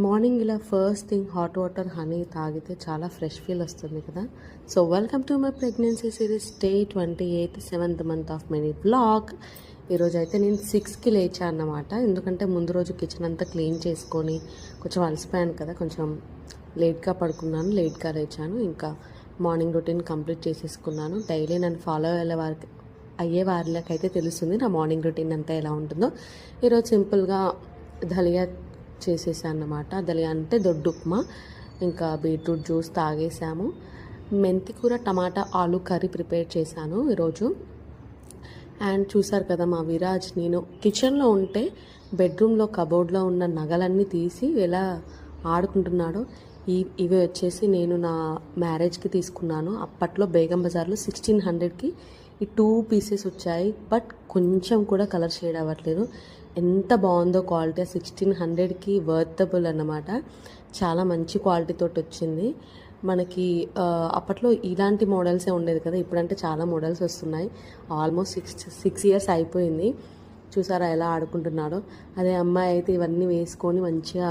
Morning ఇలా first thing hot water honey తాగితే చాలా ఫ్రెష్ ఫీల్ వస్తుంది కదా. So welcome to my pregnancy series day 28 7th month of mini blog. ఈరోజు అయితే నేను 6కి లేచాను అన్నమాట. ఎందుకంటే ముందు రోజు కిచెన్ అంతా క్లీన్ చేసుకొని కొంచెం అలసిపోయాను కదా, కొంచెం లేట్గా పడుకున్నాను, లేట్గా లేచాను. ఇంకా మార్నింగ్ రొటీన్ కంప్లీట్ చేసేసుకున్నాను. డైలీ నన్ను ఫాలో అయ్యే వారికైతే తెలుస్తుంది నా మార్నింగ్ రొటీన్ అంతా ఎలా ఉంటుందో. ఈరోజు సింపుల్గా దలియా చేసేసాను అన్నమాట. దలియా అంటే దొడ్డు ఉప్మా, ఇంకా బీట్రూట్ జ్యూస్ తాగేసాము. మెంతికూర టమాటా ఆలు కర్రీ ప్రిపేర్ చేశాను ఈరోజు. అండ్ చూసారు కదా మా విరాజ్, నేను కిచెన్లో ఉంటే బెడ్రూమ్లో కబోర్డ్లో ఉన్న నగలన్నీ తీసి ఎలా ఆడుకుంటున్నాడో. ఇవి వచ్చేసి నేను నా మ్యారేజ్కి తీసుకున్నాను. అప్పట్లో బేగం బజార్లో 1600కి ఈ 2 పీసెస్ వచ్చాయి. బట్ కొంచెం కూడా కలర్ షేడ్ అవ్వట్లేదు. ఎంత బాగుందో క్వాలిటీ, 1600కి వర్తబుల్ అన్నమాట. చాలా మంచి క్వాలిటీతో వచ్చింది మనకి. అప్పట్లో ఇలాంటి మోడల్సే ఉండేది కదా, ఇప్పుడంటే చాలా మోడల్స్ వస్తున్నాయి. ఆల్మోస్ట్ 6 years అయిపోయింది. చూసారా ఎలా ఆడుకుంటున్నాడో. అదే అమ్మాయి అయితే ఇవన్నీ వేసుకొని మంచిగా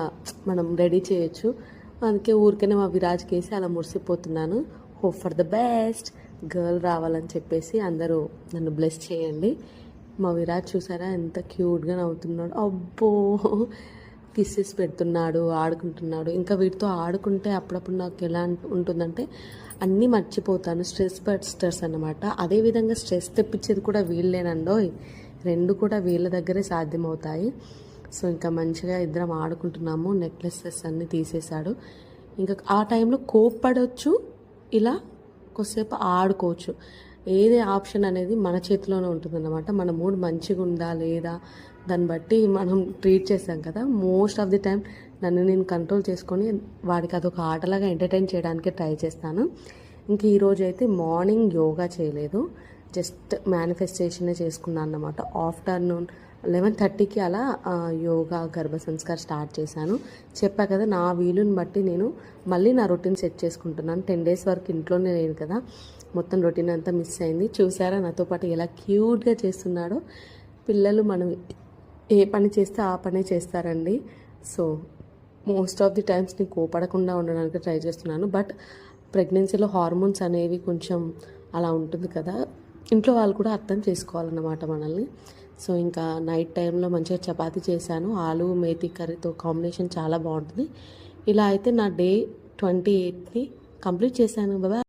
మనం రెడీ చేయొచ్చు. అందుకే ఊరికనే మా విరాజ్కి వేసి అలా మురిసిపోతున్నాను. Hope for the best, girl రావాలని చెప్పేసి అందరూ నన్ను బ్లెస్ చేయండి. మా విరాజ్ చూసారా ఎంత క్యూట్గా నవ్వుతున్నాడు. అబ్బో, కిస్సెస్ పెడుతున్నాడు, ఆడుకుంటున్నాడు. ఇంకా వీటితో ఆడుకుంటే అప్పుడప్పుడు నాకు ఎలా ఉంటుందంటే అన్నీ మర్చిపోతాను. స్ట్రెస్ బస్టర్స్ అన్నమాట. అదేవిధంగా స్ట్రెస్ తెప్పించేది కూడా వీళ్ళేనండోయ్. 2 కూడా వీళ్ళ దగ్గరే సాధ్యమవుతాయి. సో ఇంకా మంచిగా ఇద్దరం ఆడుకుంటున్నాము. నెక్లెసెస్ అన్నీ తీసేశాడు. ఇంకా ఆ టైంలో కోప్పడవచ్చు, ఇలా కొద్దిసేపు ఆడుకోవచ్చు. ఏదే ఆప్షన్ అనేది మన చేతిలోనే ఉంటుందన్నమాట. మన మూడ్ మంచిగా ఉందా లేదా దాన్ని బట్టి మనం ట్రీట్ చేసాం కదా. మోస్ట్ ఆఫ్ ది టైం నన్ను నేను కంట్రోల్ చేసుకొని వాడికి అదొక ఆటలాగా ఎంటర్టైన్ చేయడానికే ట్రై చేస్తాను. ఇంక ఈరోజు అయితే మార్నింగ్ యోగా చేయలేదు, జస్ట్ మేనిఫెస్టేషనే చేసుకున్నాను అన్నమాట. ఆఫ్టర్నూన్ 11:30కి అలా యోగా గర్భ సంస్కార్ స్టార్ట్ చేశాను. చెప్పా కదా, నా వీలుని బట్టి నేను మళ్ళీ నా రొటీన్ సెట్ చేసుకుంటున్నాను. 10 days వరకు ఇంట్లోనే లేను కదా, మొత్తం రొటీన్ అంతా మిస్ అయింది. చూసారా నాతో పాటు ఎలా క్యూట్గా చేస్తున్నాడో. పిల్లలు మనం ఏ పని చేస్తే ఆ పనే చేస్తారండి. So most of the times నేను కోపడకుండా ఉండడానికి ట్రై చేస్తున్నాను. బట్ ప్రెగ్నెన్సీలో హార్మోన్స్ అనేవి కొంచెం అలా ఉంటుంది కదా, ఇంట్లో వాళ్ళు కూడా అర్థం చేసుకోవాలన్నమాట మనల్ని. సో ఇంకా నైట్ టైంలో మంచిగా చపాతీ చేశాను. ఆలు మేతి కర్రీతో కాంబినేషన్ చాలా బాగుంటుంది. ఇలా అయితే నా డే 28ని కంప్లీట్ చేశాను. బాబా.